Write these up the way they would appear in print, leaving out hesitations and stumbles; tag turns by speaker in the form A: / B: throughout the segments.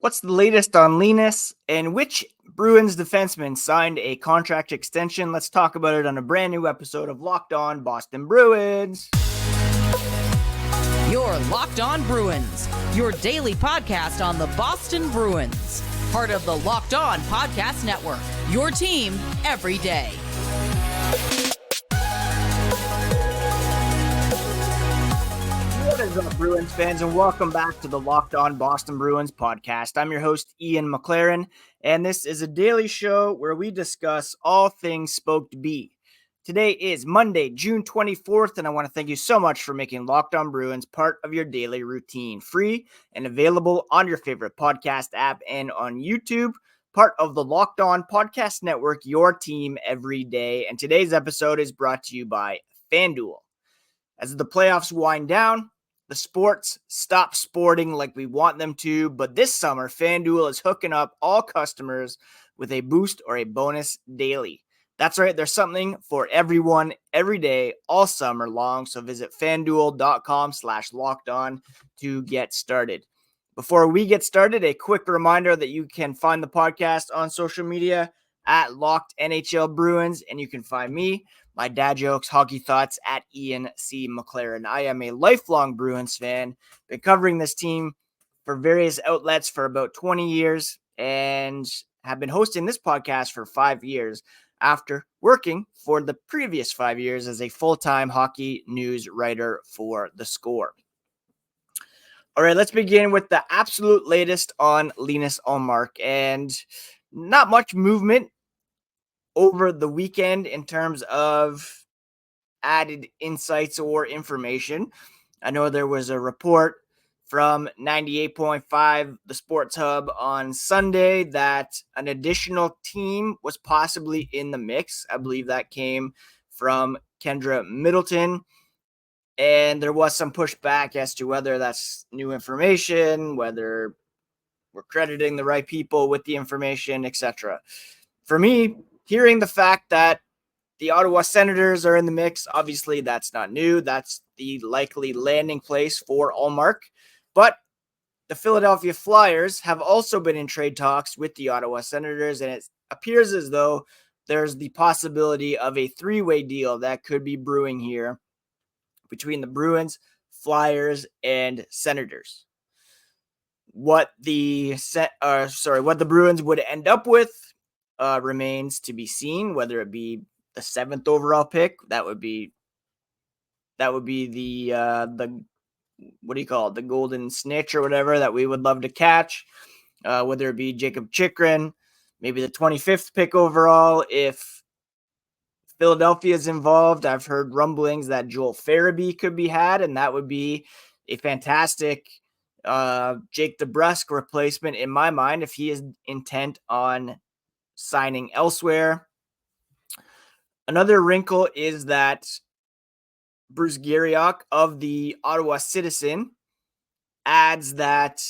A: What's the latest on Linus and which Bruins defenseman signed a contract extension? Let's talk about it on a brand new episode of Locked On Boston Bruins.
B: You're Locked On Bruins, your daily podcast on the Boston Bruins. Part of the Locked On Podcast Network, your team every day.
A: What is up, Bruins fans, and welcome back to the Locked On Boston Bruins podcast. I'm your host, Ian McLaren, and this is a daily show where we discuss all things Spoked B. Today is Monday, June 24th, and I want to thank you so much for making Locked On Bruins part of your daily routine. Free and available on your favorite podcast app and on YouTube, part of the Locked On Podcast Network, your team every day. And today's episode is brought to you by FanDuel. As the playoffs wind down, the sports stop sporting like we want them to, but this summer, FanDuel is hooking up all customers with a boost or a bonus daily. That's right, there's something for everyone every day, all summer long, so visit fanduel.com/lockedon to get started. Before we get started, a quick reminder that you can find the podcast on social media at Locked NHL Bruins, and you can find me, my dad jokes, hockey thoughts at Ian C. McLaren. I am a lifelong Bruins fan, been covering this team for various outlets for about 20 years and have been hosting this podcast for 5 years after working for the previous 5 years as a full-time hockey news writer for The Score. All right, let's begin with the absolute latest on Linus Ullmark, and not much movement over the weekend in terms of added insights or information. I know there was a report from 98.5, the Sports Hub, on Sunday that an additional team was possibly in the mix. I believe that came from Kendra Middleton. And there was some pushback as to whether that's new information, whether we're crediting the right people with the information, etc. For me, hearing the fact that the Ottawa Senators are in the mix, obviously that's not new. That's the likely landing place for Ullmark. But the Philadelphia Flyers have also been in trade talks with the Ottawa Senators, and it appears as though there's the possibility of a three-way deal that could be brewing here between the Bruins, Flyers, and Senators. What the Bruins would end up with remains to be seen. Whether it be the 7th overall pick, that would be the what do you call it, the golden snitch or whatever that we would love to catch. Whether it be Jacob Chikrin, maybe the 25th pick overall if Philadelphia is involved. I've heard rumblings that Joel Farabee could be had, and that would be a fantastic Jake DeBrusk replacement in my mind if he is intent on signing elsewhere. Another wrinkle is that Bruce Garriock of the Ottawa Citizen adds that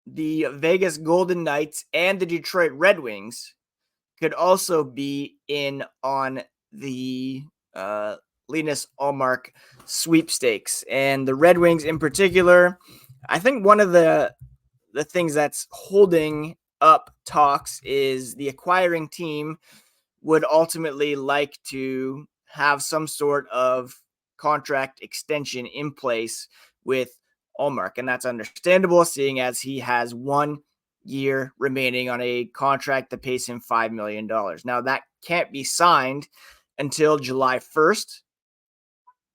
A: the Vegas Golden Knights and the Detroit Red Wings could also be in on the Linus Ullmark sweepstakes. And the Red Wings in particular, I think one of the things that's holding up talks is the acquiring team would ultimately like to have some sort of contract extension in place with Ullmark. And that's understandable, seeing as he has 1 year remaining on a contract that pays him $5 million. Now, that can't be signed until July 1st.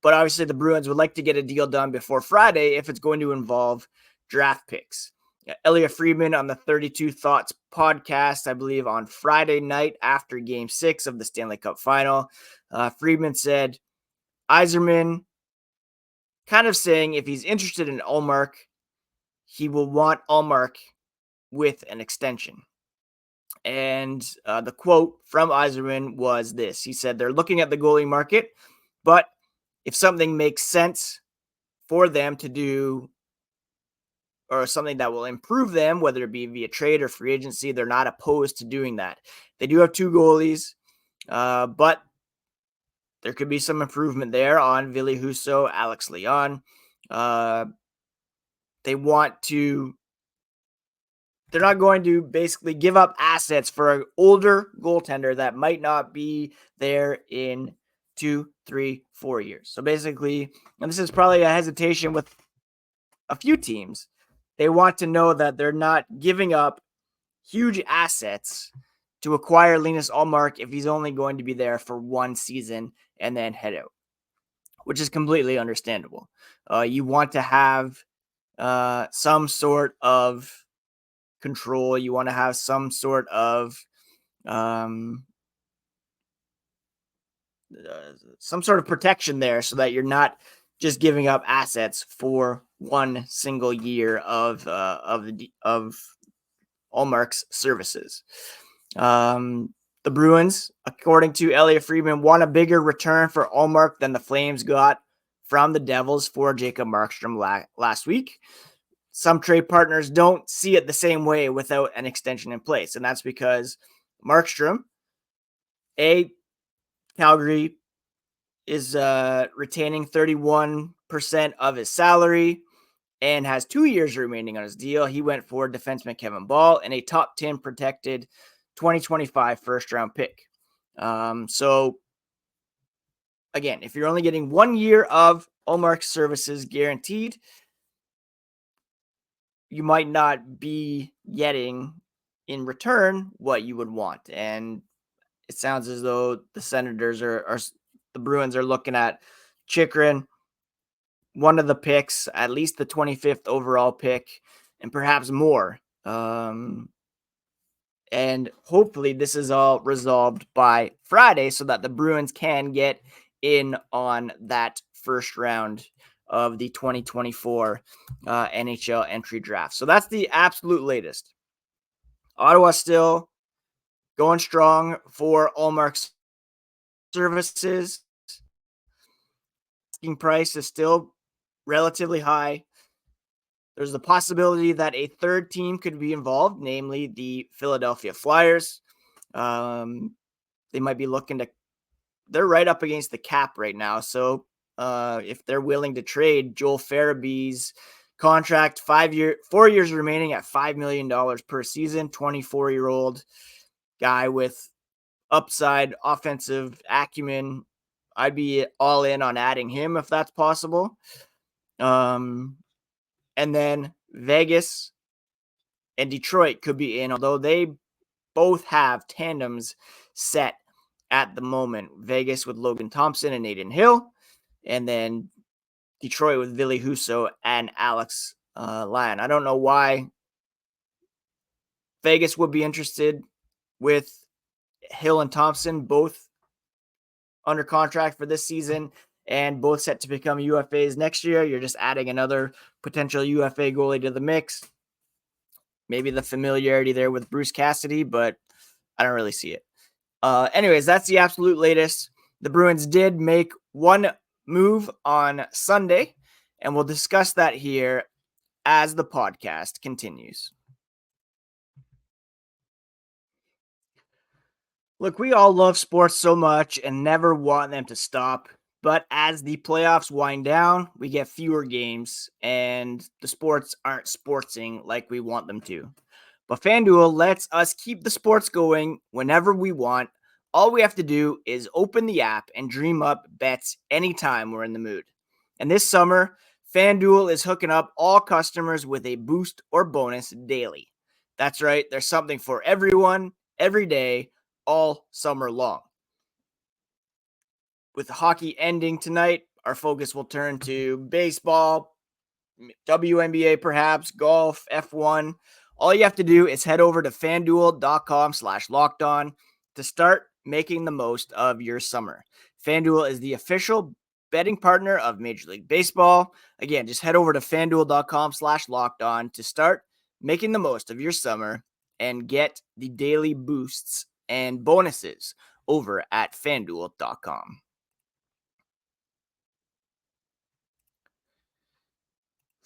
A: But obviously, the Bruins would like to get a deal done before Friday if it's going to involve draft picks. Elliot Friedman on the 32 Thoughts podcast, I believe on Friday night after Game 6 of the Stanley Cup Final, Friedman said, Yzerman kind of saying if he's interested in Ullmark, he will want Ullmark with an extension. And the quote from Yzerman was this. He said, they're looking at the goalie market, but if something makes sense for them to do or something that will improve them, whether it be via trade or free agency, they're not opposed to doing that. They do have two goalies, but there could be some improvement there on Ville Husso, Alex Leon. They want to they're not going to basically give up assets for an older goaltender that might not be there in 2, 3, 4 years. So basically, and this is probably a hesitation with a few teams, they want to know that they're not giving up huge assets to acquire Linus Ullmark if he's only going to be there for one season and then head out, which is completely understandable. You want to have some sort of control. You want to have some sort of protection there so that you're not just giving up assets for one single year of Ullmark's services. The Bruins, according to Elliot Friedman, want a bigger return for Ullmark than the Flames got from the Devils for Jacob Markstrom last week. Some trade partners don't see it the same way without an extension in place, and that's because Markstrom, Calgary is retaining 31% of his salary and has 2 years remaining on his deal. He went for defenseman Kevin Ball and a top 10 protected 2025 first-round pick. So, again, if you're only getting 1 year of Ullmark's services guaranteed, you might not be getting in return what you would want. And it sounds as though the Senators the Bruins are looking at Chychrun, one of the picks, at least the 25th overall pick, and perhaps more. And hopefully this is all resolved by Friday so that the Bruins can get in on that first round of the 2024 NHL entry draft. So that's the absolute latest. Ottawa still going strong for Ullmark's services. Asking price is still relatively high. There's the possibility that a third team could be involved, namely the Philadelphia Flyers. They might be looking to, they're right up against the cap right now. So if they're willing to trade Joel Farabee's contract, 4 years remaining at $5 million per season, 24-year-old guy with upside offensive acumen, I'd be all in on adding him if that's possible. And then Vegas and Detroit could be in, although they both have tandems set at the moment. Vegas with Logan Thompson and Aiden Hill, and then Detroit with Ville Husso and Alex Lyon. I don't know why Vegas would be interested with Hill and Thompson, both under contract for this season and both set to become UFAs next year. You're just adding another potential UFA goalie to the mix. Maybe the familiarity there with Bruce Cassidy, but I don't really see it. Anyways, that's the absolute latest. The Bruins did make one move on Sunday, and we'll discuss that here as the podcast continues. Look, we all love sports so much and never want them to stop. But as the playoffs wind down, we get fewer games and the sports aren't sportsing like we want them to. But FanDuel lets us keep the sports going whenever we want. All we have to do is open the app and dream up bets anytime we're in the mood. And this summer, FanDuel is hooking up all customers with a boost or bonus daily. That's right, there's something for everyone, every day, all summer long. With hockey ending tonight, our focus will turn to baseball, WNBA perhaps, golf, F1. All you have to do is head over to FanDuel.com/lockedon to start making the most of your summer. FanDuel is the official betting partner of Major League Baseball. Again, just head over to FanDuel.com/lockedon to start making the most of your summer and get the daily boosts and bonuses over at FanDuel.com.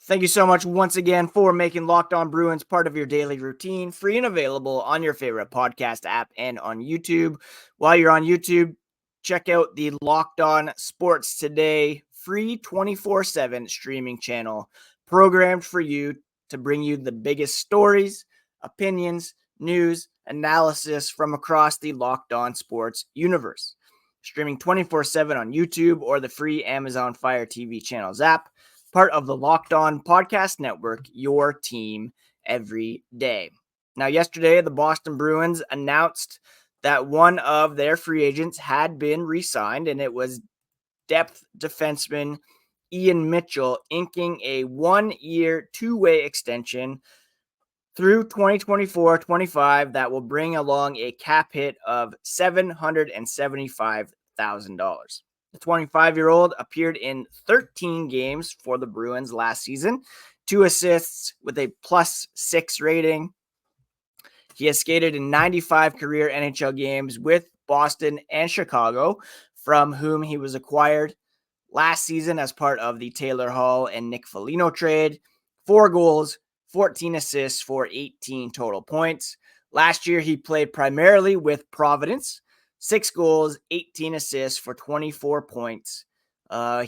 A: Thank you so much once again for making Locked On Bruins part of your daily routine, free and available on your favorite podcast app and on YouTube. While you're on YouTube, check out the Locked On Sports Today free 24/7 streaming channel programmed for you to bring you the biggest stories, opinions, news, analysis from across the Locked On Sports universe. Streaming 24/7 on YouTube or the free Amazon Fire TV channels app. Part of the Locked On Podcast Network, your team every day. Now, yesterday, the Boston Bruins announced that one of their free agents had been re-signed, and it was depth defenseman Ian Mitchell, inking a 1-year, 2-way extension through 2024-25 that will bring along a cap hit of $775,000. The 25-year-old appeared in 13 games for the Bruins last season, 2 assists with a +6 rating. He has skated in 95 career NHL games with Boston and Chicago, from whom he was acquired last season as part of the Taylor Hall and Nick Foligno trade. 4 goals, 14 assists for 18 total points. Last year, he played primarily with Providence. 6 goals, 18 assists for 24 points.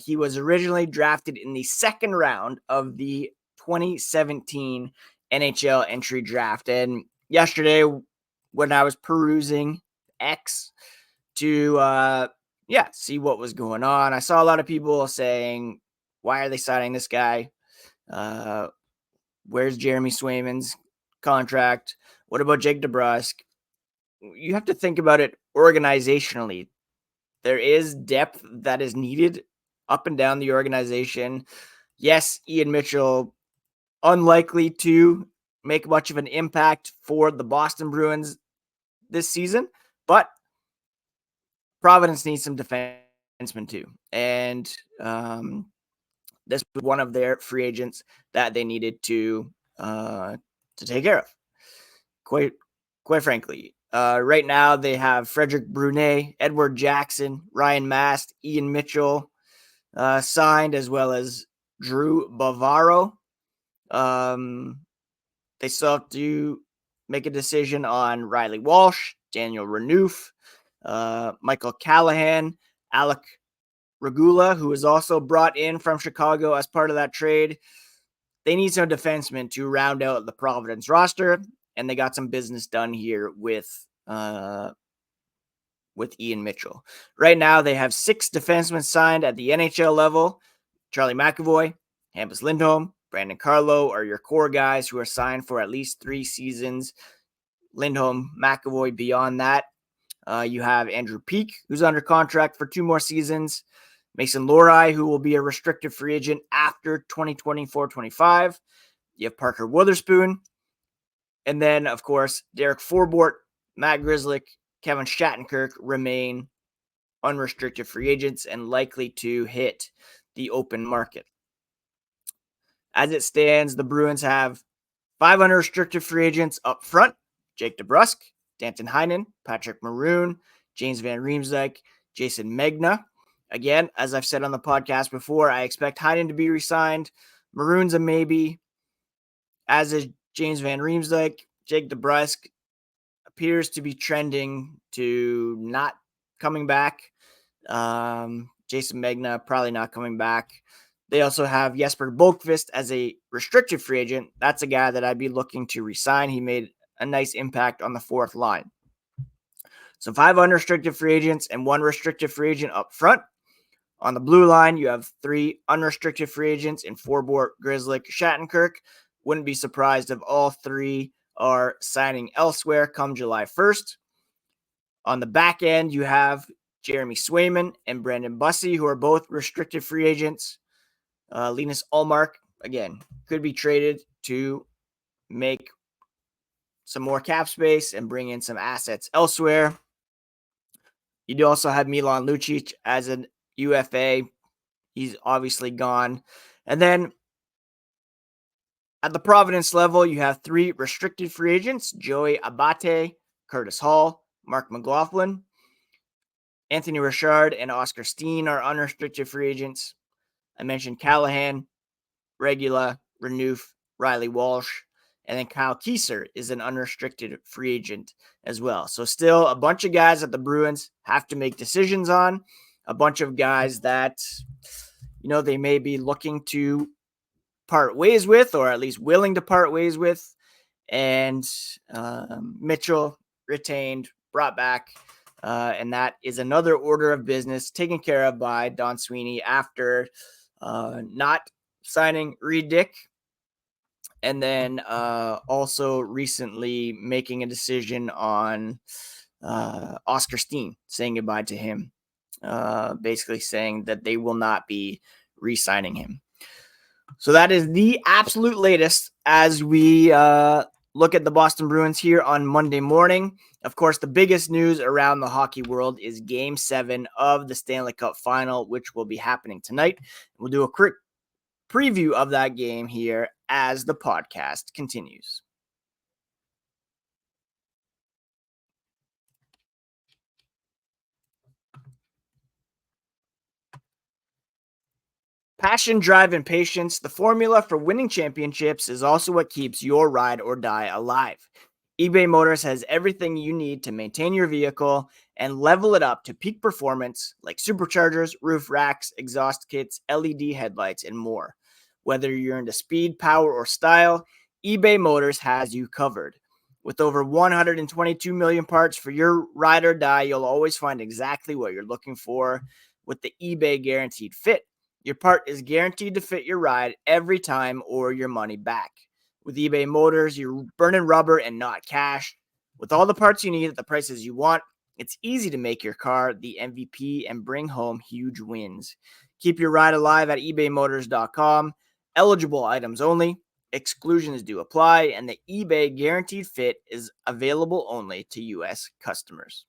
A: He was originally drafted in the second round of the 2017 NHL entry draft. And yesterday, when I was perusing X to see what was going on, I saw a lot of people saying, why are they signing this guy? Where's Jeremy Swayman's contract? What about Jake DeBrusk? You have to think about it organizationally. There is depth that is needed up and down the organization. Yes, Ian Mitchell, unlikely to make much of an impact for the Boston Bruins this season, but Providence needs some defensemen too. And this was one of their free agents that they needed to take care of. Quite frankly, right now they have Frederick Brunet, Edward Jackson, Ryan Mast, Ian Mitchell signed, as well as Drew Bavaro. They still have to make a decision on Riley Walsh, Daniel Renouf, Michael Callahan, Alec Regula, who was also brought in from Chicago as part of that trade. They need some defensemen to round out the Providence roster, and they got some business done here with Ian Mitchell. Right now, they have 6 defensemen signed at the NHL level. Charlie McAvoy, Hampus Lindholm, Brandon Carlo are your core guys who are signed for at least 3 seasons. Lindholm, McAvoy beyond that. You have Andrew Peeke, who's under contract for 2 more seasons. Mason Lohrei, who will be a restricted free agent after 2024-25. You have Parker Witherspoon. And then, of course, Derek Forbort, Matt Grzelcyk, Kevin Shattenkirk remain unrestricted free agents and likely to hit the open market. As it stands, the Bruins have 5 unrestricted free agents up front: Jake DeBrusk, Danton Heinen, Patrick Maroon, James Van Riemsdyk, Jason Megna. Again, as I've said on the podcast before, I expect Heinen to be re-signed. Maroon's a maybe, as is James Van Riemsdyk. Jake DeBrusk appears to be trending to not coming back. Jason Megna probably not coming back. They also have Jesper Bolkvist as a restricted free agent. That's a guy that I'd be looking to re-sign. He made a nice impact on the 4th line. So 5 unrestricted free agents and 1 restricted free agent up front. On the blue line, you have 3 unrestricted free agents in Forbort, Grzelcyk, Shattenkirk. Wouldn't be surprised if all 3 are signing elsewhere come July 1st. On the back end, you have Jeremy Swayman and Brandon Bussey, who are both restricted free agents. Linus Ullmark, again, could be traded to make some more cap space and bring in some assets elsewhere. You do also have Milan Lucic as an UFA. He's obviously gone. And then at the Providence level, you have 3 restricted free agents: Joey Abate, Curtis Hall, Mark McLaughlin. Anthony Richard and Oscar Steen are unrestricted free agents. I mentioned Callahan, Regula, Renouf, Riley Walsh, and then Kyle Kieser is an unrestricted free agent as well. So still a bunch of guys that the Bruins have to make decisions on, a bunch of guys that, they may be looking to part ways with, or at least willing to part ways with. and Mitchell retained, brought back. And that is another order of business taken care of by Don Sweeney after not signing Reed Dick, and then also recently making a decision on Oscar Steen, saying goodbye to him, basically saying that they will not be re-signing him. So that is the absolute latest as we look at the Boston Bruins here on Monday morning. Of course, the biggest news around the hockey world is Game 7 of the Stanley Cup Final, which will be happening tonight. We'll do a quick preview of that game here as the podcast continues. Passion, drive, and patience, the formula for winning championships, is also what keeps your ride or die alive. eBay Motors has everything you need to maintain your vehicle and level it up to peak performance, like superchargers, roof racks, exhaust kits, LED headlights, and more. Whether you're into speed, power, or style, eBay Motors has you covered. With over 122 million parts for your ride or die, you'll always find exactly what you're looking for with the eBay Guaranteed Fit. Your part is guaranteed to fit your ride every time or your money back. With eBay Motors, you're burning rubber and not cash. With all the parts you need at the prices you want, it's easy to make your car the MVP and bring home huge wins. Keep your ride alive at ebaymotors.com. Eligible items only. Exclusions do apply, and the eBay Guaranteed Fit is available only to U.S. customers.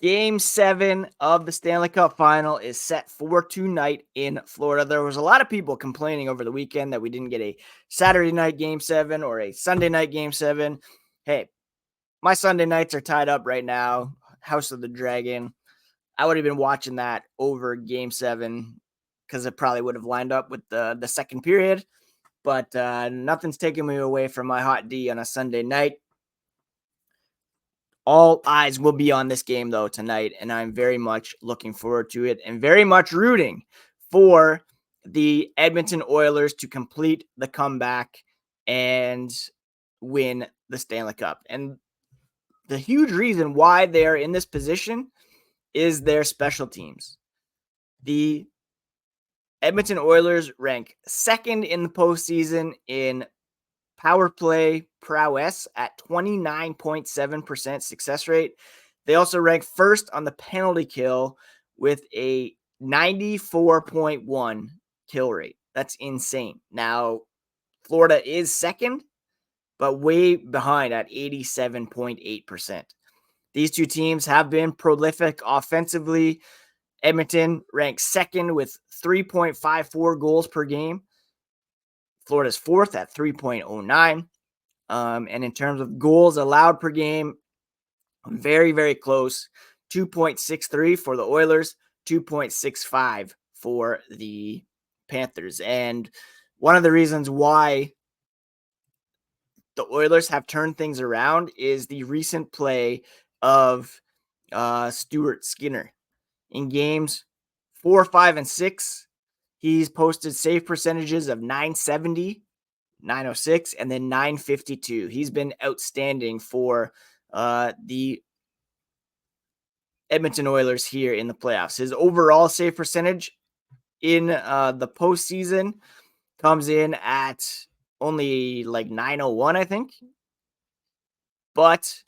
A: Game 7 of the Stanley Cup Final is set for tonight in Florida. There was a lot of people complaining over the weekend that we didn't get a Saturday night Game 7 or a Sunday night Game 7. Hey, my Sunday nights are tied up right now. House of the Dragon. I would have been watching that over Game 7 because it probably would have lined up with the second period. But nothing's taking me away from my hot D on a Sunday night. All eyes will be on this game, though, tonight, and I'm very much looking forward to it and very much rooting for the Edmonton Oilers to complete the comeback and win the Stanley Cup. And the huge reason why they're in this position is their special teams. The Edmonton Oilers rank second in the postseason in power play prowess at 29.7% success rate. They also rank first on the penalty kill with a 94.1 kill rate. That's insane. Now, Florida is second, but way behind at 87.8%. These two teams have been prolific offensively. Edmonton ranks second with 3.54 goals per game. Florida's fourth at 3.09. And in terms of goals allowed per game, very, very close. 2.63 for the Oilers, 2.65 for the Panthers. And one of the reasons why the Oilers have turned things around is the recent play of Stuart Skinner. In games 4, 5, and 6, he's posted save percentages of 970, 906, and then 952. He's been outstanding for the Edmonton Oilers here in the playoffs. His overall save percentage in the postseason comes in at only like 901, I think. But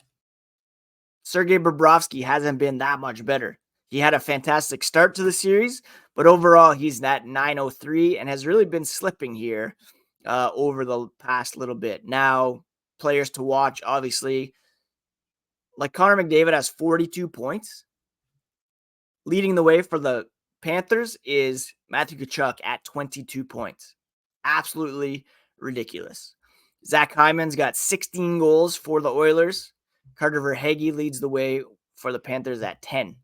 A: Sergei Bobrovsky hasn't been that much better. He had a fantastic start to the series, but overall he's at 903 and has really been slipping here over the past little bit. Now, players to watch, obviously, like Connor McDavid has 42 points. Leading the way for the Panthers is Matthew Tkachuk at 22 points. Absolutely ridiculous. Zach Hyman's got 16 goals for the Oilers. Carter Verhaeghe leads the way for the Panthers at 10.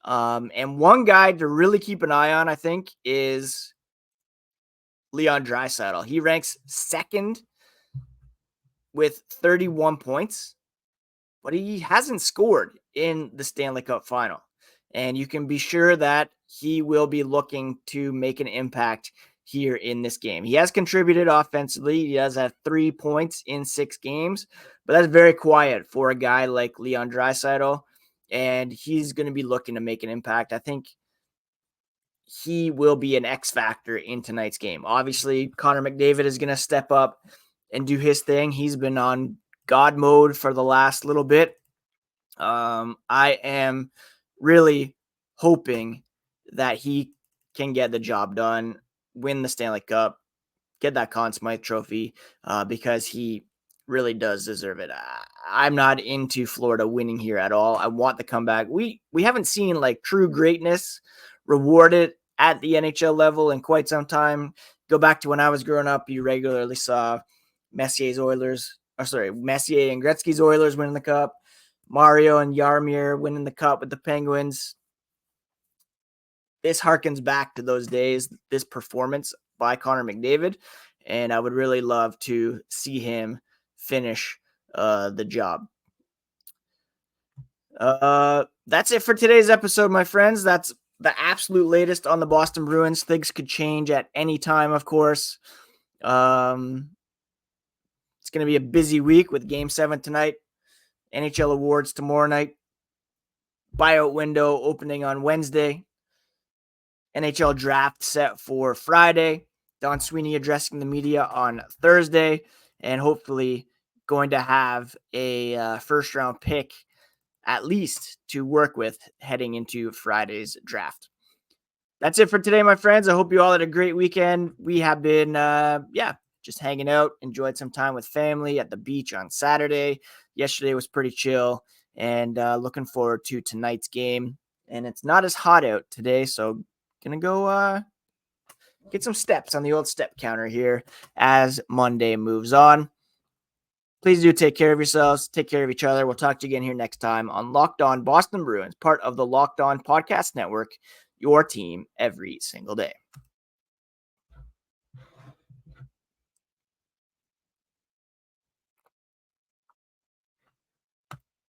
A: And one guy to really keep an eye on, I think, is Leon Draisaitl. He ranks second with 31 points, but he hasn't scored in the Stanley Cup Final. And you can be sure that he will be looking to make an impact here in this game. He has contributed offensively. He does have 3 points in 6 games, but that's very quiet for a guy like Leon Draisaitl, and he's going to be looking to make an impact. I think he will be an X factor in tonight's game. Obviously, Connor McDavid is going to step up and do his thing. He's been on God mode for the last little bit. I am really hoping that he can get the job done, win the Stanley Cup, get that Conn Smythe trophy, because he really does deserve it. I'm not into Florida winning here at all. I want the comeback. We haven't seen like true greatness rewarded at the NHL level in quite some time. Go back to when I was growing up, you regularly saw Messier and Gretzky's Oilers winning the Cup, Mario and Jaromir winning the Cup with the Penguins. This harkens back to those days, this performance by Connor McDavid, and I would really love to see him finish the job. That's it for today's episode, my friends. That's the absolute latest on the Boston Bruins. Things could change at any time, of course. It's going to be a busy week with Game 7 tonight, NHL awards tomorrow night, buyout window opening on Wednesday, NHL draft set for Friday, Don Sweeney addressing the media on Thursday, and hopefully going to have a first-round pick at least to work with heading into Friday's draft. That's it for today, my friends. I hope you all had a great weekend. We have been, just hanging out, enjoyed some time with family at the beach on Saturday. Yesterday was pretty chill, and looking forward to tonight's game. And it's not as hot out today, so gonna go get some steps on the old step counter here as Monday moves on. Please do take care of yourselves. Take care of each other. We'll talk to you again here next time on Locked On Boston Bruins, part of the Locked On Podcast Network, your team every single day.